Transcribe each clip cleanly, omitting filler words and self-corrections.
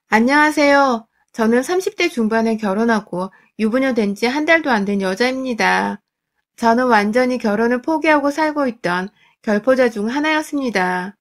안녕하세요. 저는 30대 중반에 결혼하고 유부녀 된 지 한 달도 안 된 여자입니다. 저는 완전히 결혼을 포기하고 살고 있던 결포자 중 하나였습니다.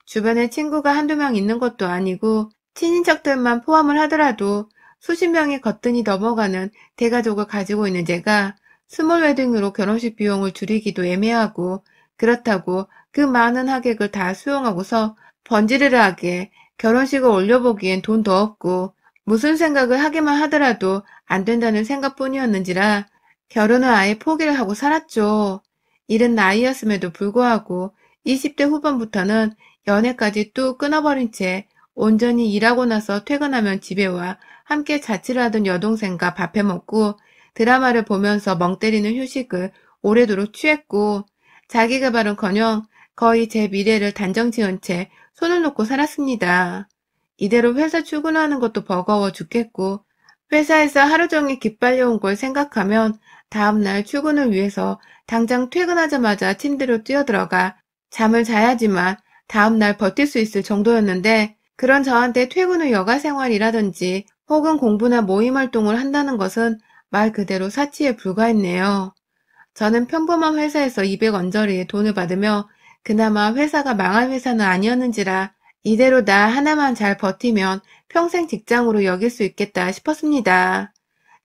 주변에 친구가 한두 명 있는 것도 아니고 친인척들만 포함을 하더라도 수십 명이 거뜬히 넘어가는 대가족을 가지고 있는 제가 스몰 웨딩으로 결혼식 비용을 줄이기도 애매하고 그렇다고 그 많은 하객을 다 수용하고서 번지르르하게 결혼식을 올려보기엔 돈도 없고 무슨 생각을 하기만 하더라도 안 된다는 생각뿐이었는지라 결혼을 아예 포기를 하고 살았죠. 이른 나이였음에도 불구하고 20대 후반부터는 연애까지 뚝 끊어버린 채 온전히 일하고 나서 퇴근하면 집에 와 함께 자취를 하던 여동생과 밥해 먹고 드라마를 보면서 멍 때리는 휴식을 오래도록 취했고 자기 개발은커녕 거의 제 미래를 단정 지은 채 손을 놓고 살았습니다. 이대로 회사 출근하는 것도 버거워 죽겠고 회사에서 하루 종일 기빨려온 걸 생각하면 다음날 출근을 위해서 당장 퇴근하자마자 침대로 뛰어들어가 잠을 자야지만 다음날 버틸 수 있을 정도였는데 그런 저한테 퇴근 후 여가 생활이라든지 혹은 공부나 모임 활동을 한다는 것은 말 그대로 사치에 불과했네요. 저는 평범한 회사에서 200 언저리에 돈을 받으며 그나마 회사가 망할 회사는 아니었는지라 이대로 나 하나만 잘 버티면 평생 직장으로 여길 수 있겠다 싶었습니다.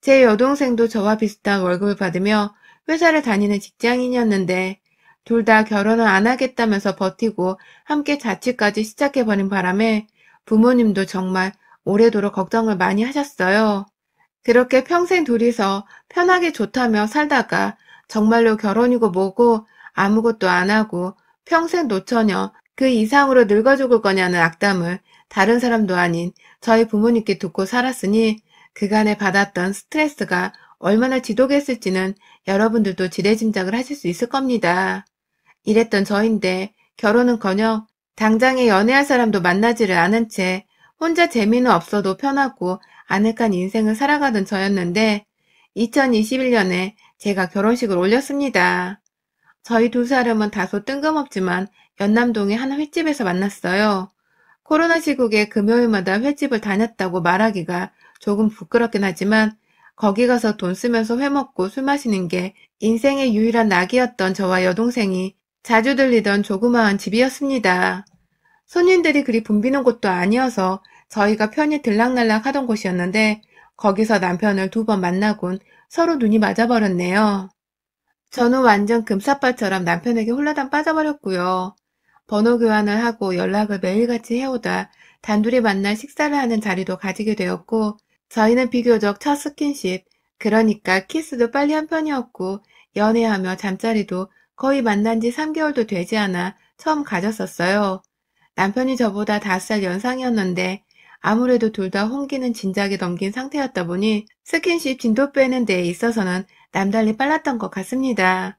제 여동생도 저와 비슷한 월급을 받으며 회사를 다니는 직장인이었는데 둘 다 결혼을 안 하겠다면서 버티고 함께 자취까지 시작해버린 바람에 부모님도 정말 오래도록 걱정을 많이 하셨어요. 그렇게 평생 둘이서 편하게 좋다며 살다가 정말로 결혼이고 뭐고 아무것도 안 하고 평생 노처녀 그 이상으로 늙어 죽을 거냐는 악담을 다른 사람도 아닌 저희 부모님께 듣고 살았으니 그간에 받았던 스트레스가 얼마나 지독했을지는 여러분들도 지레짐작을 하실 수 있을 겁니다. 이랬던 저인데 결혼은커녕 당장에 연애할 사람도 만나지를 않은 채 혼자 재미는 없어도 편하고 아늑한 인생을 살아가던 저였는데 2021년에 제가 결혼식을 올렸습니다. 저희 두 사람은 다소 뜬금없지만 연남동의 한 횟집에서 만났어요. 코로나 시국에 금요일마다 횟집을 다녔다고 말하기가 조금 부끄럽긴 하지만 거기 가서 돈 쓰면서 회 먹고 술 마시는 게 인생의 유일한 낙이었던 저와 여동생이 자주 들리던 조그마한 집이었습니다. 손님들이 그리 붐비는 곳도 아니어서 저희가 편히 들락날락 하던 곳이었는데 거기서 남편을 두 번 만나곤 서로 눈이 맞아버렸네요. 저는 완전 금사빠처럼 남편에게 홀라당 빠져버렸고요. 번호 교환을 하고 연락을 매일같이 해오다 단둘이 만날 식사를 하는 자리도 가지게 되었고 저희는 비교적 첫 스킨십, 그러니까 키스도 빨리 한 편이었고 연애하며 잠자리도 거의 만난 지 3개월도 되지 않아 처음 가졌었어요. 남편이 저보다 5살 연상이었는데 아무래도 둘 다 홍기는 진작에 넘긴 상태였다 보니 스킨십 진도 빼는 데에 있어서는 남달리 빨랐던 것 같습니다.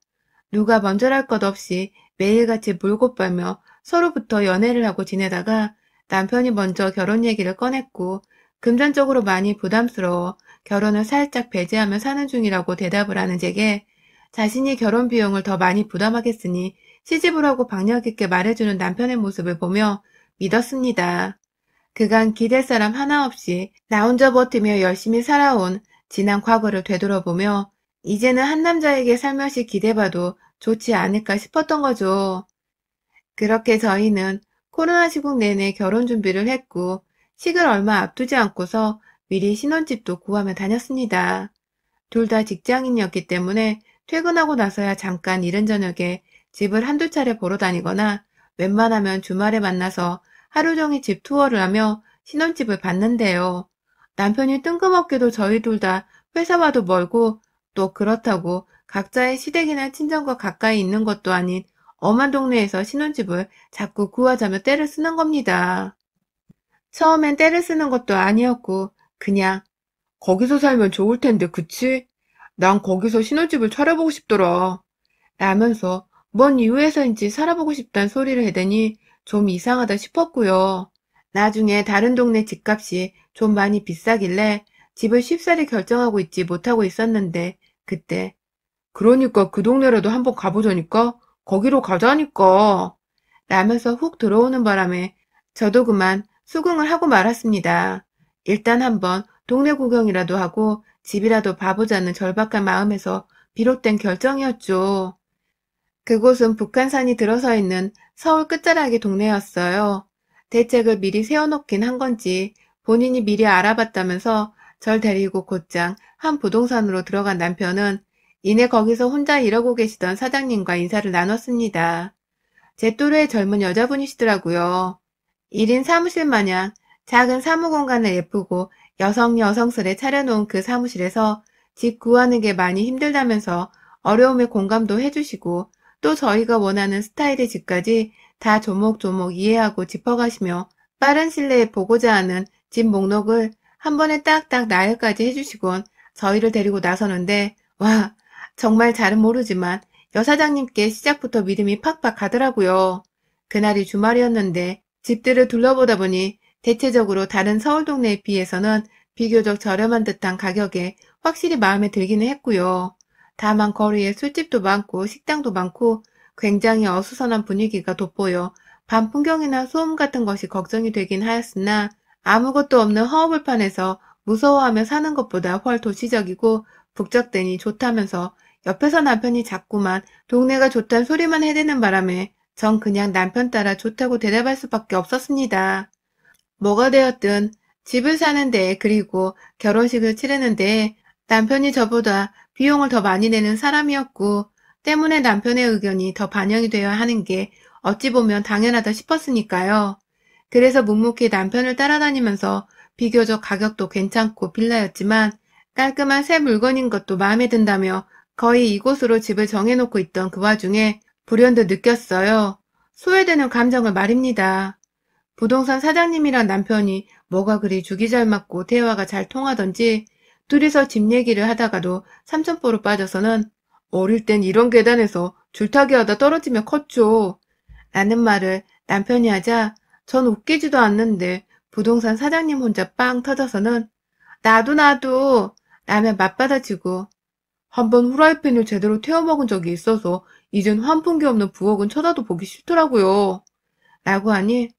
누가 먼저랄 것 없이 매일같이 물고 빨며 서로부터 연애를 하고 지내다가 남편이 먼저 결혼 얘기를 꺼냈고 금전적으로 많이 부담스러워 결혼을 살짝 배제하며 사는 중이라고 대답을 하는 제게 자신이 결혼 비용을 더 많이 부담하겠으니 시집을 하고 박력 있게 말해주는 남편의 모습을 보며 믿었습니다. 그간 기댈 사람 하나 없이 나 혼자 버티며 열심히 살아온 지난 과거를 되돌아보며 이제는 한 남자에게 살며시 기대봐도 좋지 않을까 싶었던 거죠. 그렇게 저희는 코로나 시국 내내 결혼 준비를 했고 식을 얼마 앞두지 않고서 미리 신혼집도 구하며 다녔습니다. 둘 다 직장인이었기 때문에 퇴근하고 나서야 잠깐 이른 저녁에 집을 한두 차례 보러 다니거나 웬만하면 주말에 만나서 하루 종일 집 투어를 하며 신혼집을 봤는데요. 남편이 뜬금없게도 저희 둘 다 회사와도 멀고 또 그렇다고 각자의 시댁이나 친정과 가까이 있는 것도 아닌 엄한 동네에서 신혼집을 자꾸 구하자며 떼를 쓰는 겁니다. 처음엔 떼를 쓰는 것도 아니었고 그냥 거기서 살면 좋을 텐데 그치? 난 거기서 신혼집을 차려보고 싶더라. 라면서 뭔 이유에서인지 살아보고 싶단 소리를 해대니 좀 이상하다 싶었고요. 나중에 다른 동네 집값이 좀 많이 비싸길래 집을 쉽사리 결정하고 있지 못하고 있었는데 그때 그러니까 그 동네라도 한번 가보자니까 거기로 가자니까 라면서 훅 들어오는 바람에 저도 그만 수긍을 하고 말았습니다. 일단 한번 동네 구경이라도 하고 집이라도 봐보자는 절박한 마음에서 비롯된 결정이었죠. 그곳은 북한산이 들어서 있는 서울 끝자락의 동네였어요. 대책을 미리 세워놓긴 한 건지 본인이 미리 알아봤다면서 절 데리고 곧장 한 부동산으로 들어간 남편은 이내 거기서 혼자 일하고 계시던 사장님과 인사를 나눴습니다. 제 또래의 젊은 여자분이시더라고요. 1인 사무실 마냥 작은 사무공간을 예쁘고 여성스레 차려놓은 그 사무실에서 집 구하는 게 많이 힘들다면서 어려움에 공감도 해주시고 또 저희가 원하는 스타일의 집까지 다 조목조목 이해하고 짚어가시며 빠른 시일내에 보고자 하는 집 목록을 한 번에 딱딱 나열까지 해주시곤 저희를 데리고 나서는데 와, 정말 잘은 모르지만 여사장님께 시작부터 믿음이 팍팍 가더라고요. 그날이 주말이었는데 집들을 둘러보다 보니 대체적으로 다른 서울 동네에 비해서는 비교적 저렴한 듯한 가격에 확실히 마음에 들기는 했고요. 다만 거리에 술집도 많고 식당도 많고 굉장히 어수선한 분위기가 돋보여 밤 풍경이나 소음 같은 것이 걱정이 되긴 하였으나 아무것도 없는 허허벌판에서 무서워하며 사는 것보다 훨 도시적이고 북적대니 좋다면서 옆에서 남편이 자꾸만 동네가 좋단 소리만 해대는 바람에 전 그냥 남편 따라 좋다고 대답할 수밖에 없었습니다. 뭐가 되었든 집을 사는데 그리고 결혼식을 치르는데 남편이 저보다 비용을 더 많이 내는 사람이었고 때문에 남편의 의견이 더 반영이 되어야 하는 게 어찌 보면 당연하다 싶었으니까요. 그래서 묵묵히 남편을 따라다니면서 비교적 가격도 괜찮고 빌라였지만 깔끔한 새 물건인 것도 마음에 든다며 거의 이곳으로 집을 정해놓고 있던 그 와중에 불현듯 느꼈어요. 소외되는 감정을 말입니다. 부동산 사장님이랑 남편이 뭐가 그리 죽이 잘 맞고 대화가 잘 통하던지 둘이서 집 얘기를 하다가도 삼천포로 빠져서는 어릴 땐 이런 계단에서 줄타기 하다 떨어지며 컸죠. 라는 말을 남편이 하자 전 웃기지도 않는데 부동산 사장님 혼자 빵 터져서는 나도 라며 맞받아치고 한번 후라이팬을 제대로 태워먹은 적이 있어서 이젠 환풍기 없는 부엌은 쳐다도 보기 싫더라고요. 라고 하니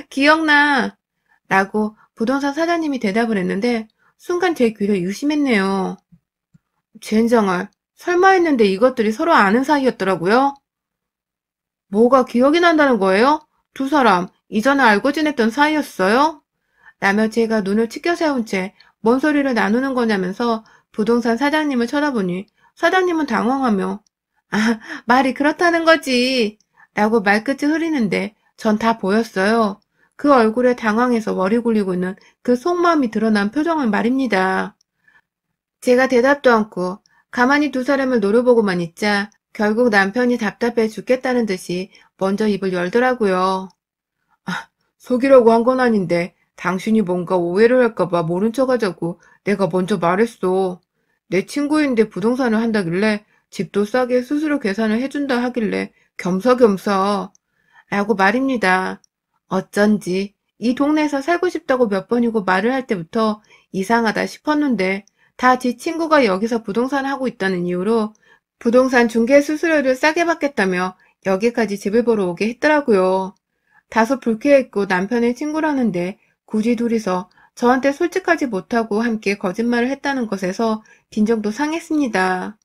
기억나 라고 부동산 사장님이 대답을 했는데 순간 제 귀를 유심했네요. 젠장할 설마 했는데 이것들이 서로 아는 사이였더라고요. 뭐가 기억이 난다는 거예요? 두 사람 이전에 알고 지냈던 사이였어요? 라며 제가 눈을 치켜 세운 채 뭔 소리를 나누는 거냐면서 부동산 사장님을 쳐다보니 사장님은 당황하며 말이 그렇다는 거지 라고 말끝이 흐리는데 전 다 보였어요. 그 얼굴에 당황해서 머리 굴리고 있는 그 속마음이 드러난 표정을 말입니다. 제가 대답도 않고 가만히 두 사람을 노려보고만 있자 결국 남편이 답답해 죽겠다는 듯이 먼저 입을 열더라고요. 속이려고 한 건 아닌데 당신이 뭔가 오해를 할까봐 모른 척 하자고 내가 먼저 말했어. 내 친구인데 부동산을 한다길래 집도 싸게 스스로 계산을 해준다 하길래 겸사겸사 라고 말입니다. 어쩐지 이 동네에서 살고 싶다고 몇 번이고 말을 할 때부터 이상하다 싶었는데 다 지 친구가 여기서 부동산 하고 있다는 이유로 부동산 중개 수수료를 싸게 받겠다며 여기까지 집을 보러 오게 했더라고요. 다소 불쾌했고 남편의 친구라는데 굳이 둘이서 저한테 솔직하지 못하고 함께 거짓말을 했다는 것에서 빈정도 상했습니다.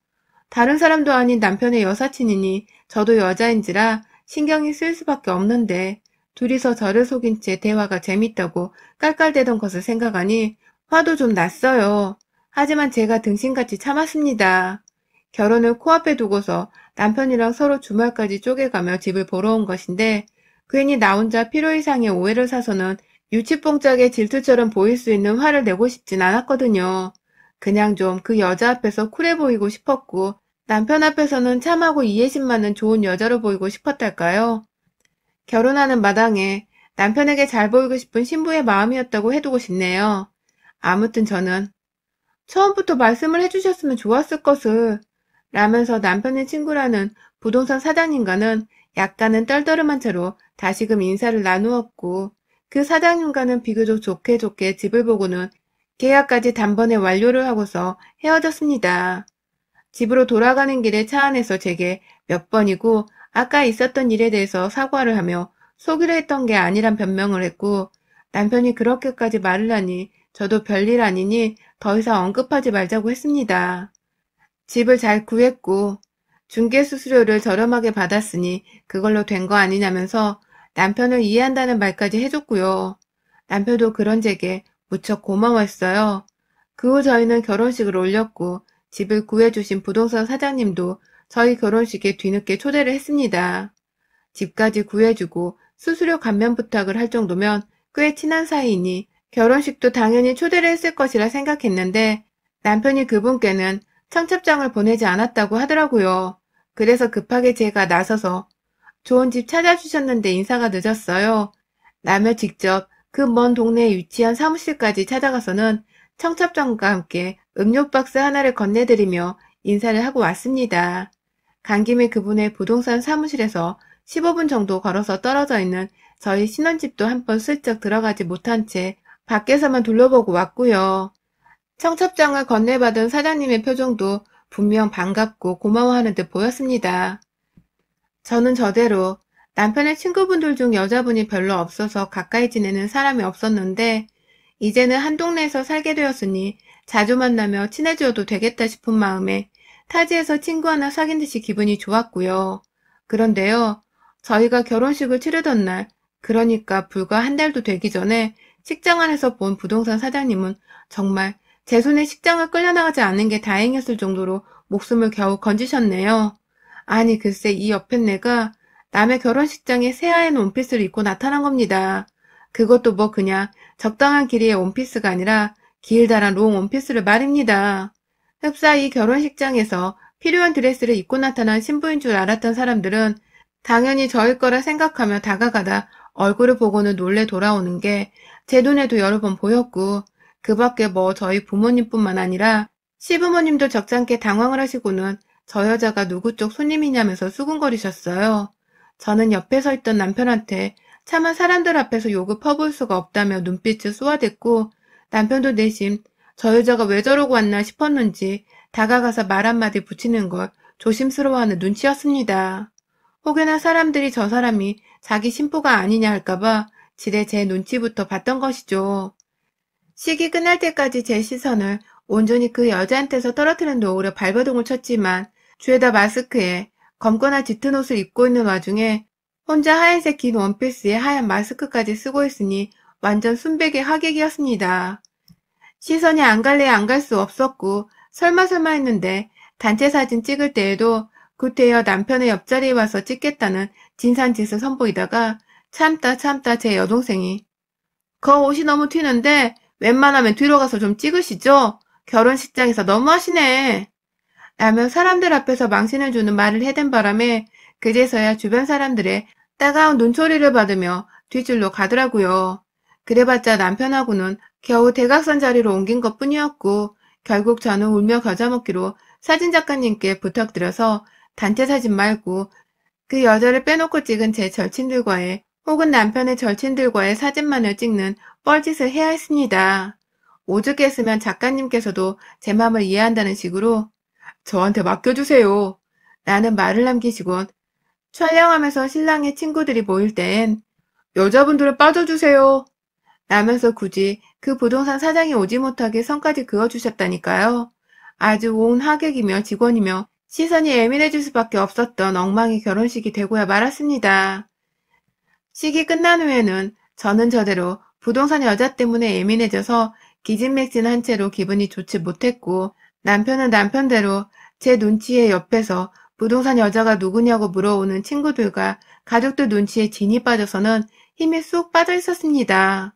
다른 사람도 아닌 남편의 여사친이니 저도 여자인지라 신경이 쓸 수밖에 없는데 둘이서 저를 속인 채 대화가 재밌다고 깔깔대던 것을 생각하니 화도 좀 났어요. 하지만 제가 등신같이 참았습니다. 결혼을 코앞에 두고서 남편이랑 서로 주말까지 쪼개가며 집을 보러 온 것인데 괜히 나 혼자 필요 이상의 오해를 사서는 유치뽕짝의 질투처럼 보일 수 있는 화를 내고 싶진 않았거든요. 그냥 좀 그 여자 앞에서 쿨해 보이고 싶었고 남편 앞에서는 참하고 이해심 많은 좋은 여자로 보이고 싶었달까요? 결혼하는 마당에 남편에게 잘 보이고 싶은 신부의 마음이었다고 해두고 싶네요. 아무튼 저는 처음부터 말씀을 해주셨으면 좋았을 것을 라면서 남편의 친구라는 부동산 사장님과는 약간은 떨떠름한 채로 다시금 인사를 나누었고 그 사장님과는 비교적 좋게 집을 보고는 계약까지 단번에 완료를 하고서 헤어졌습니다. 집으로 돌아가는 길에 차 안에서 제게 몇 번이고 아까 있었던 일에 대해서 사과를 하며 속이려 했던 게 아니란 변명을 했고 남편이 그렇게까지 말을 하니 저도 별일 아니니 더 이상 언급하지 말자고 했습니다. 집을 잘 구했고 중개수수료를 저렴하게 받았으니 그걸로 된 거 아니냐면서 남편을 이해한다는 말까지 해줬고요. 남편도 그런 제게 무척 고마워했어요. 그 후 저희는 결혼식을 올렸고 집을 구해주신 부동산 사장님도 저희 결혼식에 뒤늦게 초대를 했습니다. 집까지 구해주고 수수료 감면 부탁을 할 정도면 꽤 친한 사이이니 결혼식도 당연히 초대를 했을 것이라 생각했는데 남편이 그분께는 청첩장을 보내지 않았다고 하더라고요. 그래서 급하게 제가 나서서 좋은 집 찾아주셨는데 인사가 늦었어요. 라며 직접 그 먼 동네에 위치한 사무실까지 찾아가서는 청첩장과 함께 음료 박스 하나를 건네드리며 인사를 하고 왔습니다. 간 김에 그분의 부동산 사무실에서 15분 정도 걸어서 떨어져 있는 저희 신혼집도 한번 슬쩍 들어가지 못한 채 밖에서만 둘러보고 왔고요. 청첩장을 건네받은 사장님의 표정도 분명 반갑고 고마워하는 듯 보였습니다. 저는 저대로 남편의 친구분들 중 여자분이 별로 없어서 가까이 지내는 사람이 없었는데 이제는 한 동네에서 살게 되었으니 자주 만나며 친해져도 되겠다 싶은 마음에 타지에서 친구 하나 사귄 듯이 기분이 좋았고요. 그런데요, 저희가 결혼식을 치르던 날, 그러니까 불과 한 달도 되기 전에 식장 안에서 본 부동산 사장님은 정말 제 손에 식장을 끌려나가지 않는 게 다행이었을 정도로 목숨을 겨우 건지셨네요. 아니 글쎄 이 여편네가 남의 결혼식장에 새하얀 원피스를 입고 나타난 겁니다. 그것도 뭐 그냥 적당한 길이의 원피스가 아니라 길다란 롱 원피스를 말입니다. 흡사히 결혼식장에서 필요한 드레스를 입고 나타난 신부인 줄 알았던 사람들은 당연히 저일 거라 생각하며 다가가다 얼굴을 보고는 놀래 돌아오는 게 제 눈에도 여러 번 보였고 그 밖에 뭐 저희 부모님뿐만 아니라 시부모님도 적잖게 당황을 하시고는 저 여자가 누구 쪽 손님이냐면서 수군거리셨어요. 저는 옆에 서 있던 남편한테 차마 사람들 앞에서 욕을 퍼부을 수가 없다며 눈빛을 쏘아댔고 남편도 내심 저 여자가 왜 저러고 왔나 싶었는지 다가가서 말 한마디 붙이는 걸 조심스러워하는 눈치였습니다. 혹여나 사람들이 저 사람이 자기 신부가 아니냐 할까봐 지레 제 눈치부터 봤던 것이죠. 식이 끝날 때까지 제 시선을 온전히 그 여자한테서 떨어뜨리는데 오히려 발버둥을 쳤지만 죄다 마스크에 검거나 짙은 옷을 입고 있는 와중에 혼자 하얀색 긴 원피스에 하얀 마스크까지 쓰고 있으니 완전 순백의 하객이었습니다. 시선이 안 갈래 안 갈 수 없었고 설마 했는데 단체 사진 찍을 때에도 구태여 남편의 옆자리에 와서 찍겠다는 진산짓을 선보이다가 참다 제 여동생이 그 옷이 너무 튀는데 웬만하면 뒤로 가서 좀 찍으시죠? 결혼식장에서 너무하시네. 라며 사람들 앞에서 망신을 주는 말을 해댄 바람에 그제서야 주변 사람들의 따가운 눈초리를 받으며 뒷줄로 가더라고요. 그래봤자 남편하고는 겨우 대각선 자리로 옮긴 것 뿐이었고 결국 저는 울며 겨자 먹기로 사진작가님께 부탁드려서 단체 사진 말고 그 여자를 빼놓고 찍은 제 절친들과의 혹은 남편의 절친들과의 사진만을 찍는 뻘짓을 해야 했습니다. 오죽했으면 작가님께서도 제 마음을 이해한다는 식으로 저한테 맡겨주세요. 라는 말을 남기시곤 촬영하면서 신랑의 친구들이 모일 땐 여자분들은 빠져주세요. 라면서 굳이 그 부동산 사장이 오지 못하게 선까지 그어주셨다니까요. 아주 온 하객이며 직원이며 시선이 예민해질 수밖에 없었던 엉망의 결혼식이 되고야 말았습니다. 식이 끝난 후에는 저는 저대로 부동산 여자 때문에 예민해져서 기진맥진한 채로 기분이 좋지 못했고 남편은 남편대로 제 눈치에 옆에서 부동산 여자가 누구냐고 물어오는 친구들과 가족들 눈치에 진이 빠져서는 힘이 쑥 빠져 있었습니다.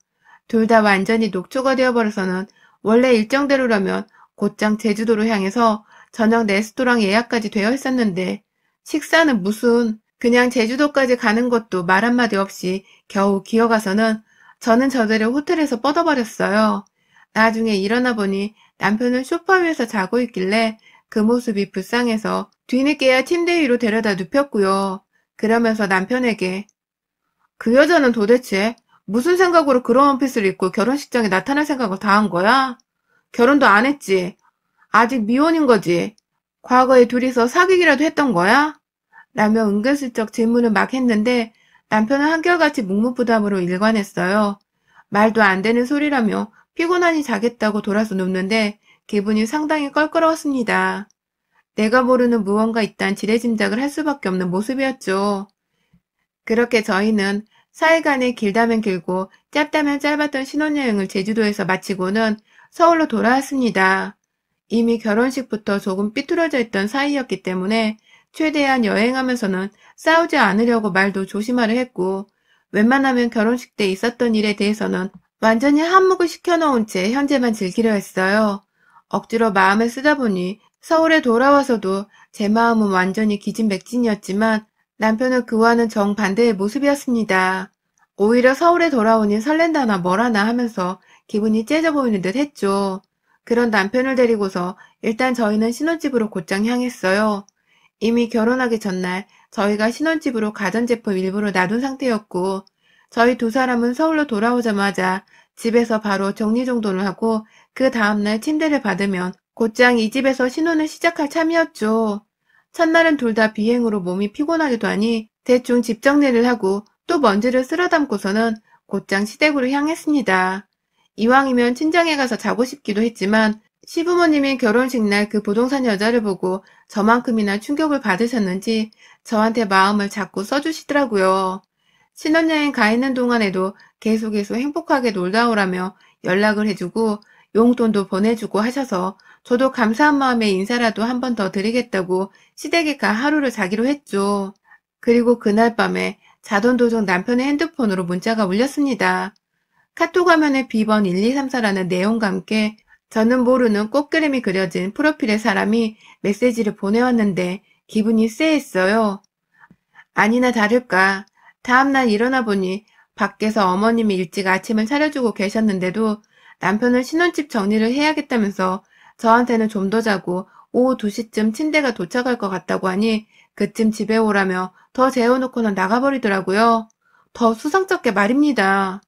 둘 다 완전히 녹초가 되어버려서는 원래 일정대로라면 곧장 제주도로 향해서 저녁 레스토랑 예약까지 되어 있었는데 식사는 무슨 그냥 제주도까지 가는 것도 말 한마디 없이 겨우 기어가서는 저는 저대로 호텔에서 뻗어버렸어요. 나중에 일어나 보니 남편은 소파 위에서 자고 있길래 그 모습이 불쌍해서 뒤늦게야 침대 위로 데려다 눕혔고요. 그러면서 남편에게 그 여자는 도대체 무슨 생각으로 그런 원피스를 입고 결혼식장에 나타날 생각을 다 한 거야? 결혼도 안 했지? 아직 미혼인 거지? 과거에 둘이서 사귀기라도 했던 거야? 라며 은근슬쩍 질문을 막 했는데 남편은 한결같이 묵묵부담으로 일관했어요. 말도 안 되는 소리라며 피곤하니 자겠다고 돌아서 눕는데 기분이 상당히 껄끄러웠습니다. 내가 모르는 무언가 있단 지레짐작을 할 수밖에 없는 모습이었죠. 그렇게 저희는 4일간의 길다면 길고 짧다면 짧았던 신혼여행을 제주도에서 마치고는 서울로 돌아왔습니다. 이미 결혼식부터 조금 삐뚤어져 있던 사이였기 때문에 최대한 여행하면서는 싸우지 않으려고 말도 조심하려 했고, 웬만하면 결혼식 때 있었던 일에 대해서는 완전히 한몫을 시켜놓은 채 현재만 즐기려 했어요. 억지로 마음을 쓰다 보니 서울에 돌아와서도 제 마음은 완전히 기진맥진이었지만 남편은 그와는 정반대의 모습이었습니다. 오히려 서울에 돌아오니 설렌다나 뭐라나 하면서 기분이 째져 보이는 듯 했죠. 그런 남편을 데리고서 일단 저희는 신혼집으로 곧장 향했어요. 이미 결혼하기 전날 저희가 신혼집으로 가전제품 일부를 놔둔 상태였고, 저희 두 사람은 서울로 돌아오자마자 집에서 바로 정리정돈을 하고 그 다음날 침대를 받으면 곧장 이 집에서 신혼을 시작할 참이었죠. 첫날은 둘 다 비행으로 몸이 피곤하기도 하니 대충 집 정리를 하고 또 먼지를 쓸어 담고서는 곧장 시댁으로 향했습니다. 이왕이면 친정에 가서 자고 싶기도 했지만 시부모님이 결혼식 날 그 부동산 여자를 보고 저만큼이나 충격을 받으셨는지 저한테 마음을 자꾸 써주시더라고요. 신혼여행 가 있는 동안에도 계속 행복하게 놀다 오라며 연락을 해주고 용돈도 보내주고 하셔서 저도 감사한 마음에 인사라도 한 번 더 드리겠다고 시댁에 가 하루를 자기로 했죠. 그리고 그날 밤에 자던 도중 남편의 핸드폰으로 문자가 울렸습니다. 카톡 화면에 비번 1234라는 내용과 함께 저는 모르는 꽃그림이 그려진 프로필의 사람이 메시지를 보내왔는데 기분이 쎄했어요. 아니나 다를까 다음날 일어나 보니 밖에서 어머님이 일찍 아침을 차려주고 계셨는데도 남편은 신혼집 정리를 해야겠다면서 저한테는 좀 더 자고 오후 2시쯤 침대가 도착할 것 같다고 하니 그쯤 집에 오라며 더 재워놓고는 나가버리더라고요. 더 수상쩍게 말입니다.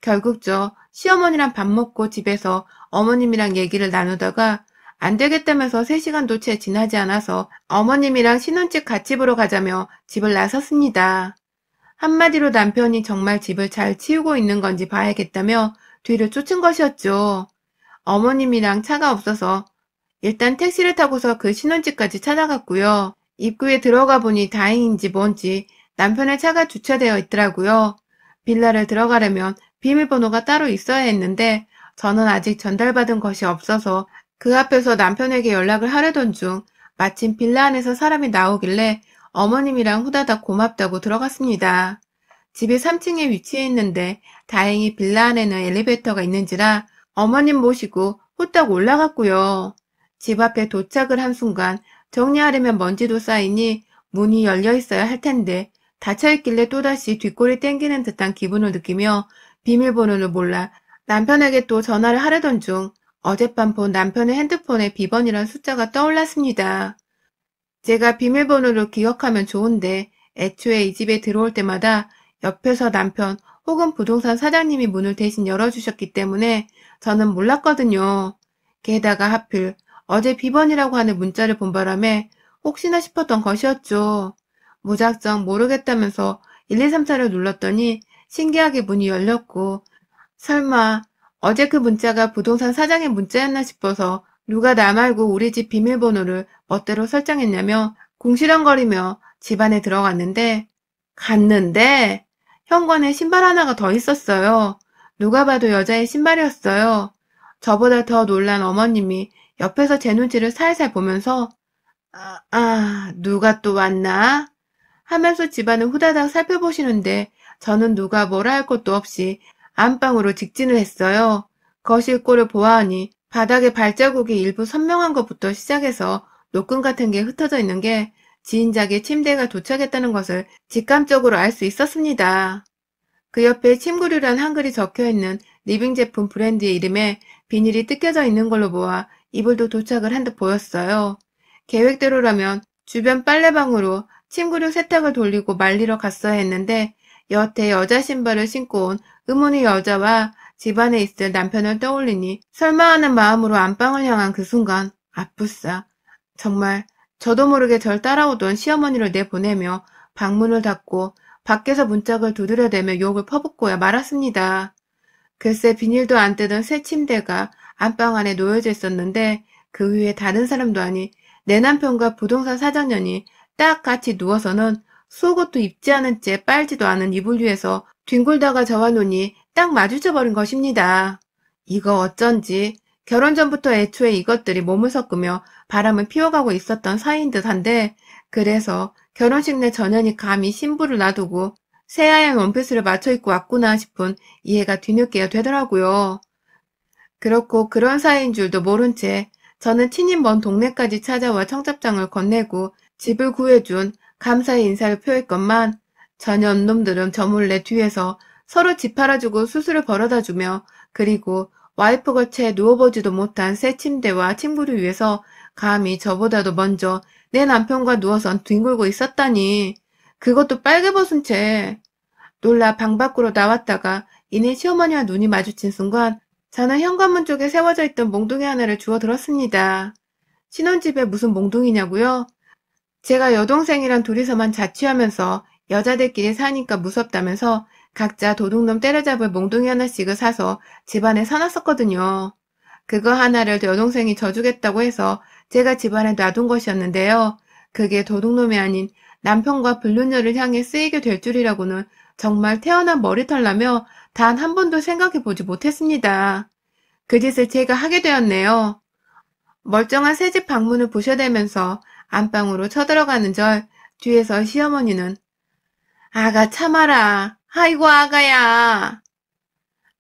결국 저 시어머니랑 밥 먹고 집에서 어머님이랑 얘기를 나누다가 안 되겠다면서 3시간도 채 지나지 않아서 어머님이랑 신혼집 같이 보러 가자며 집을 나섰습니다. 한마디로 남편이 정말 집을 잘 치우고 있는 건지 봐야겠다며 뒤를 쫓은 것이었죠. 어머님이랑 차가 없어서 일단 택시를 타고서 그 신혼집까지 찾아갔고요. 입구에 들어가 보니 다행인지 뭔지 남편의 차가 주차되어 있더라고요. 빌라를 들어가려면 비밀번호가 따로 있어야 했는데 저는 아직 전달받은 것이 없어서 그 앞에서 남편에게 연락을 하려던 중 마침 빌라 안에서 사람이 나오길래 어머님이랑 후다닥 고맙다고 들어갔습니다. 집이 3층에 위치해 있는데 다행히 빌라 안에는 엘리베이터가 있는지라 어머님 모시고 후딱 올라갔고요. 집 앞에 도착을 한 순간 정리하려면 먼지도 쌓이니 문이 열려 있어야 할 텐데 닫혀있길래 또다시 뒷골이 땡기는 듯한 기분을 느끼며 비밀번호를 몰라 남편에게 또 전화를 하려던 중 어젯밤 본 남편의 핸드폰에 비번이란 숫자가 떠올랐습니다. 제가 비밀번호를 기억하면 좋은데 애초에 이 집에 들어올 때마다 옆에서 남편 혹은 부동산 사장님이 문을 대신 열어주셨기 때문에 저는 몰랐거든요. 게다가 하필 어제 비번이라고 하는 문자를 본 바람에 혹시나 싶었던 것이었죠. 무작정 모르겠다면서 1234를 눌렀더니 신기하게 문이 열렸고 설마 어제 그 문자가 부동산 사장의 문자였나 싶어서 누가 나 말고 우리 집 비밀번호를 멋대로 설정했냐며 궁시렁거리며 집 안에 갔는데 현관에 신발 하나가 더 있었어요. 누가 봐도 여자의 신발이었어요. 저보다 더 놀란 어머님이 옆에서 제 눈치를 살살 보면서 누가 또 왔나? 하면서 집안을 후다닥 살펴보시는데 저는 누가 뭐라 할 것도 없이 안방으로 직진을 했어요. 거실 꼴을 보아하니 바닥에 발자국이 일부 선명한 것부터 시작해서 노끈 같은 게 흩어져 있는 게 지인작의 침대가 도착했다는 것을 직감적으로 알 수 있었습니다. 그 옆에 침구류란 한글이 적혀있는 리빙 제품 브랜드의 이름에 비닐이 뜯겨져 있는 걸로 보아 이불도 도착을 한 듯 보였어요. 계획대로라면 주변 빨래방으로 침구류 세탁을 돌리고 말리러 갔어야 했는데 여태 여자 신발을 신고 온 의문의 여자와 집안에 있을 남편을 떠올리니 설마 하는 마음으로 안방을 향한 그 순간 아쁘싸. 정말 저도 모르게 절 따라오던 시어머니를 내보내며 방문을 닫고 밖에서 문짝을 두드려대며 욕을 퍼붓고야 말았습니다. 글쎄 비닐도 안 뜯은 새 침대가 안방 안에 놓여져 있었는데 그 위에 다른 사람도 아니 내 남편과 부동산 사장년이 딱 같이 누워서는 속옷도 입지 않은 채 빨지도 않은 이불 위에서 뒹굴다가 저와 눈이 딱 마주쳐 버린 것입니다. 이거 어쩐지 결혼 전부터 애초에 이것들이 몸을 섞으며 바람을 피워가고 있었던 사이인 듯한데 그래서 결혼식 내 전현이 감히 신부를 놔두고 새하얀 원피스를 맞춰 입고 왔구나 싶은 이해가 뒤늦게야 되더라고요. 그렇고 그런 사이인 줄도 모른 채 저는 친히 먼 동네까지 찾아와 청첩장을 건네고 집을 구해준 감사의 인사를 표했건만 전현 놈들은 저 몰래 뒤에서 서로 집 팔아주고 수수를 벌어다주며 그리고 와이프 겉에 누워보지도 못한 새 침대와 침구를 위해서 감히 저보다도 먼저 내 남편과 누워선 뒹굴고 있었다니. 그것도 빨개 벗은 채. 놀라 방 밖으로 나왔다가 이내 시어머니와 눈이 마주친 순간 저는 현관문 쪽에 세워져 있던 몽둥이 하나를 주워 들었습니다. 신혼집에 무슨 몽둥이냐고요? 제가 여동생이랑 둘이서만 자취하면서 여자들끼리 사니까 무섭다면서 각자 도둑놈 때려잡을 몽둥이 하나씩을 사서 집안에 사놨었거든요. 그거 하나를 여동생이 져주겠다고 해서 제가 집안에 놔둔 것이었는데요. 그게 도둑놈이 아닌 남편과 불륜녀를 향해 쓰이게 될 줄이라고는 정말 태어난 머리털 나며 단 한 번도 생각해보지 못했습니다. 그 짓을 제가 하게 되었네요. 멀쩡한 새집 방문을 부셔대면서 안방으로 쳐들어가는 절 뒤에서 시어머니는 아가 참아라. 아이고 아가야.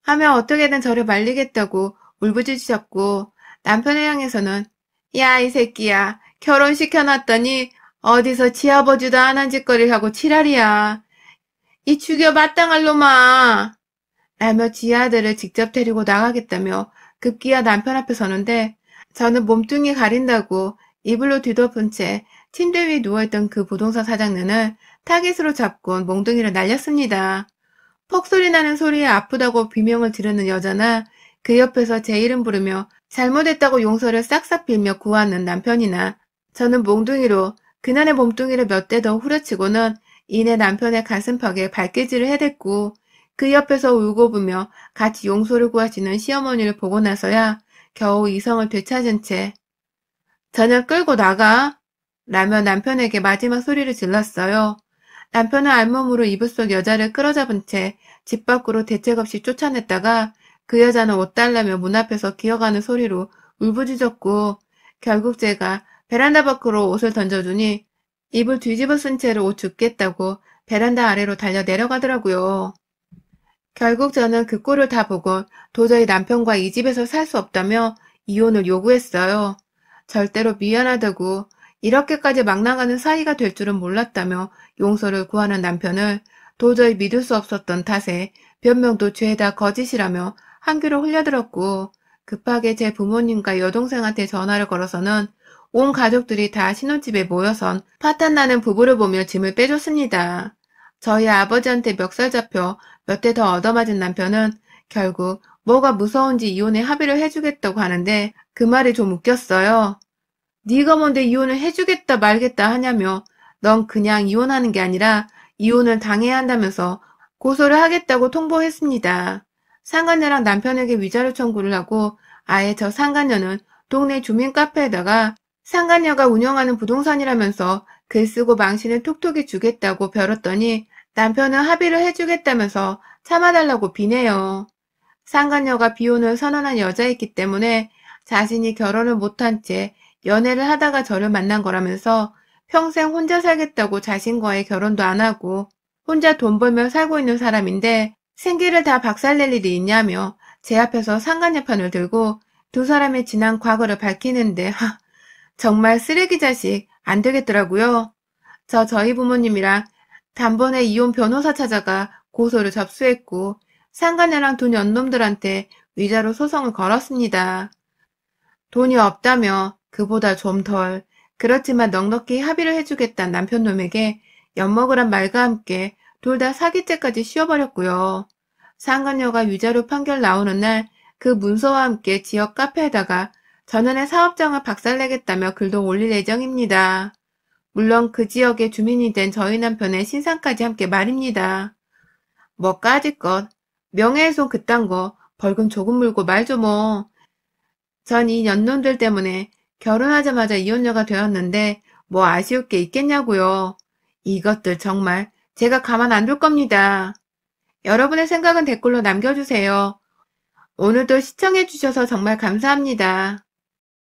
하며 어떻게든 저를 말리겠다고 울부짖으셨고 남편을 향해서는 야 이 새끼야 결혼시켜놨더니 어디서 지아버지도 안 한 짓거리를 하고 지랄이야. 이 죽여 마땅할 놈아. 라며 지아들을 직접 데리고 나가겠다며 급기야 남편 앞에 서는데 저는 몸뚱이 가린다고 이불로 뒤덮은 채 침대 위에 누워있던 그 부동산 사장님을 타깃으로 잡고 몽둥이를 날렸습니다. 퍽소리 나는 소리에 아프다고 비명을 지르는 여자나 그 옆에서 제 이름 부르며 잘못했다고 용서를 싹싹 빌며 구하는 남편이나 저는 몽둥이로 그날의 몸뚱이를 몇 대 더 후려치고는 이내 남편의 가슴팍에 발길질을 해댔고 그 옆에서 울고불며 같이 용서를 구하시는 시어머니를 보고 나서야 겨우 이성을 되찾은 채 저녁 끌고 나가 라며 남편에게 마지막 소리를 질렀어요. 남편은 알몸으로 이불 속 여자를 끌어잡은 채 집 밖으로 대책 없이 쫓아냈다가 그 여자는 옷 달라며 문 앞에서 기어가는 소리로 울부짖었고 결국 제가 베란다 밖으로 옷을 던져주니 이불 뒤집어 쓴 채로 옷 줍겠다고 베란다 아래로 달려 내려가더라고요. 결국 저는 그 꼴을 다 보고 도저히 남편과 이 집에서 살 수 없다며 이혼을 요구했어요. 절대로 미안하다고 이렇게까지 막 나가는 사이가 될 줄은 몰랐다며 용서를 구하는 남편을 도저히 믿을 수 없었던 탓에 변명도 죄다 거짓이라며 한 귀로 흘려들었고 급하게 제 부모님과 여동생한테 전화를 걸어서는 온 가족들이 다 신혼집에 모여선 파탄나는 부부를 보며 짐을 빼줬습니다. 저희 아버지한테 멱살 잡혀 몇 대 더 얻어맞은 남편은 결국 뭐가 무서운지 이혼에 합의를 해주겠다고 하는데 그 말이 좀 웃겼어요. 네가 뭔데 이혼을 해주겠다 말겠다 하냐며 넌 그냥 이혼하는 게 아니라 이혼을 당해야 한다면서 고소를 하겠다고 통보했습니다. 상간녀랑 남편에게 위자료 청구를 하고 아예 저 상간녀는 동네 주민 카페에다가 상간녀가 운영하는 부동산이라면서 글 쓰고 망신을 톡톡히 주겠다고 벼렀더니 남편은 합의를 해주겠다면서 참아달라고 비내요. 상간녀가 비혼을 선언한 여자였기 때문에 자신이 결혼을 못한 채 연애를 하다가 저를 만난 거라면서 평생 혼자 살겠다고 자신과의 결혼도 안 하고 혼자 돈 벌며 살고 있는 사람인데 생기를 다 박살낼 일이 있냐며 제 앞에서 상간녀 편을 들고 두 사람의 지난 과거를 밝히는데 정말 쓰레기 자식 안 되겠더라고요. 저희 부모님이랑 단번에 이혼 변호사 찾아가 고소를 접수했고 상간녀랑 두 년놈들한테 위자료 소송을 걸었습니다. 돈이 없다며 그보다 좀 덜 그렇지만 넉넉히 합의를 해주겠다는 남편놈에게 엿먹으란 말과 함께 둘 다 사기죄까지 씌워버렸고요. 상간녀가 위자료 판결 나오는 날 그 문서와 함께 지역 카페에다가 전원의 사업장을 박살내겠다며 글도 올릴 예정입니다. 물론 그 지역의 주민이 된 저희 남편의 신상까지 함께 말입니다. 뭐까짓 것, 명예훼손 그딴 거 벌금 조금 물고 말죠 뭐. 전 이 년놈들 때문에 결혼하자마자 이혼녀가 되었는데 뭐 아쉬울 게 있겠냐고요. 이것들 정말 제가 가만 안 둘 겁니다. 여러분의 생각은 댓글로 남겨주세요. 오늘도 시청해주셔서 정말 감사합니다.